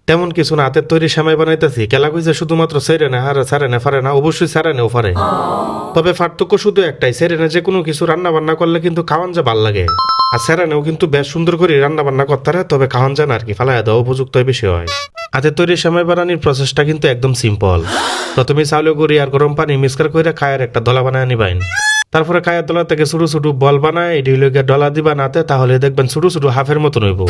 তেমন কিছু না, হাতের তৈরি সেমাই বানাইতেছি। কেলা কইছে শুধুমাত্র সেরেনে হারে সারেনে ফারে না, অবশ্যই সারেনেও ফারে। তবে পার্থক্য শুধু একটাই, সেরেনে যে কোনো কিছু রান্না বান্না করলে কিন্তু খাওয়ান যা ভাল লাগে, আর সেরেনেও কিন্তু বেশ সুন্দর করে রান্না বান্না করতে পারে, তবে খাওয়ান যায় না আর কি, ফালাইয়া দেওয়া উপযুক্ত বেশি হয়। হাতের তৈরি সেমাই বানানোর প্রসেসটা কিন্তু একদম সিম্পল। প্রথমে চাউল গুঁড়ি আর গরম পানি মিক্সকার করে খায়ের একটা দলা বানায় নিবাইন। তারপরে খায়ের দলা থেকে ছোট ছোট বল বানায় এটি হইলে ডলা দিবা নাতে, তাহলে দেখবেন ছোট ছোট হাফের মতন হইব।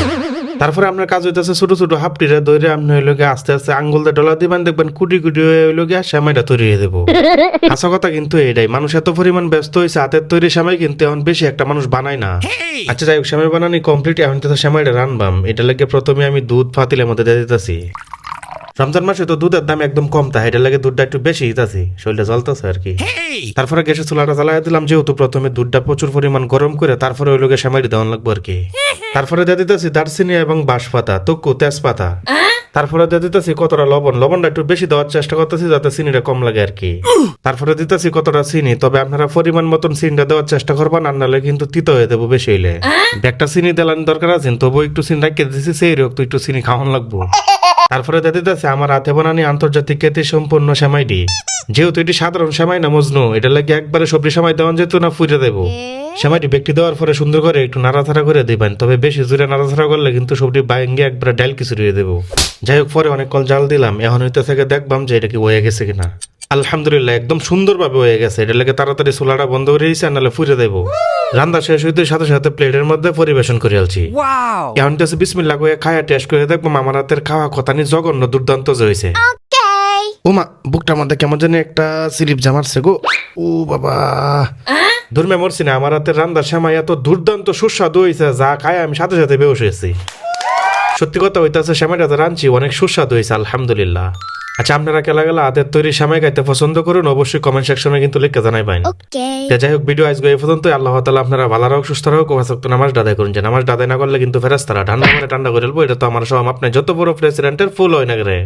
তারপরে আপনার কাজ হইতেছে ছোট ছোট হাফটিরে দইরে আপনি হইল গিয়ে আস্তে আস্তে আঙ্গুল দিয়ে ডলা দিবেন, দেখবেন কুটি কুটি হইল গিয়ে সেমাইটা তৈরি হয়ে দেবো। আসল কথা কিন্তু এটাই, মানুষ এত পরিমাণ ব্যস্ত হয়েছে হাতের তৈরি সেমাই কিন্তু এখন বেশি একটা মানুষ বানায় না। আচ্ছা যাই হোক, সেমাই বানানি কমপ্লিট, এখন তো সেমাইটা রানবাম। এটা লাগে প্রথমে আমি দুধ পাতিলের মধ্যে দিয়ে দিতেছি। রমজান মাসে তো দুধের দাম একদম কম, তাই এটা লাগে দুধটা একটু বেশি দিতেছি, শরীরটা জ্বলতেছে আর কি। তারপরে গ্যাসের চুলাটা জ্বালাই দিলাম, যেহেতু প্রথমে দুধটা প্রচুর পরিমাণ গরম করে তারপরে ওই লোকে সেমাইটা দেওয়ান লাগবো আর কি। তারপরে দিয়ে দিতেছি দারচিনি এবং বাঁশপাতা, তুকু, তেজপাতা। তারপরে দিয়ে দিতেছি কতটা লবণ, লবণটা একটু বেশি দেওয়ার চেষ্টা করতেছি যাতে চিনিটা কম লাগে আর কি। তারপরে দিতেছি কতটা চিনি, তবে আপনারা পরিমাণ মতন চিনিটা দেওয়ার চেষ্টা করবেন, আর নাহলে কিন্তু তিতো হয়ে দেবো বেশি হইলে। একটা চিনি দেওয়ার দরকার আছে, তবু একটু চিনি রাখিয়ে দিতেছি, সেই রকম একটু চিনি খাওয়ান লাগবো। তারপরে দিয়ে দিতেছে আমার হাতে বানানি আন্তর্জাতিক খ্যাতি সম্পূর্ণ সেমাইটি। যেহেতু এটি সাধারণ সেমাই না মজনু, এটা লাগে একবারে সবজি সেমাই দেওয়া যেত না, ফুটে দেবো। সেমাইটি ব্যক্তি দেওয়ার পরে সুন্দর করে একটু নাড়াচাড়া করে দিবেন, তবে বেশি জোরে নাড়াচাড়া করলে কিন্তু সবজি বাইঙ্গে একবারে ডাল কিছু দিয়ে দেবো। যাই হোক, পরে অনেক কল জাল দিলাম, এখন হইতে থেকে দেখবাম যে এটা কি হয়ে গেছে কিনা। আলহামদুলিল্লাহ একদম সুন্দরভাবে হয়ে গেছে। এটা লাগে তাড়াতাড়ি চুলাটা বন্ধ করে দিয়েছে, নাহলে ফুটে দেবো। রান্না শেষ হইতে সাথে সাথে প্লেটের মধ্যে পরিবেশন করে আলছি। এখন তো বিসমিল্লাহ করে খায়া টেস্ট করে দেখবো আমার হাতের খাওয়া কথা নিয়ে জঘন্য দুর্দান্ত যে হয়েছে। ওমা, বুকটার মধ্যে কেমন জানি একটা স্লিপ জামারছে গো। ও বাবা, ধর্মে মরছি না, আমার হাতের রান্না সেমাই এত দুর্দান্ত সুস্বাদু হয়েছে, যা খায় আমি সাথে সাথে বেউস হয়েছি। সত্যি কথা হইতেছে, সেমাইটা তো রাঁধছি অনেক সুস্বাদু হয়েছে আলহামদুলিল্লাহ। আচ্ছা, আপনারা কেলা গেলা হাতের তৈরি সেমাই খাইতে পছন্দ করুন, অবশ্যই কমেন্ট সেকশনে কিন্তু লিখে জানাইবেন। যাই হোক, ভিডিও আজকে এই পর্যন্ত। আল্লাহ তাআলা আপনারা ভালো রাখুক, সুস্থ রাখুক, ওয়াক্ত নামাজ আদায় করুন। যে নামাজ আদায় না করলে কিন্তু ফেরেশতারা ঠান্ডা মানে ঠান্ডা করে ফেলবো। এটা তো আমার সব আপনার যত বড় প্রেসিডেন্টের ফুল হয় না রে।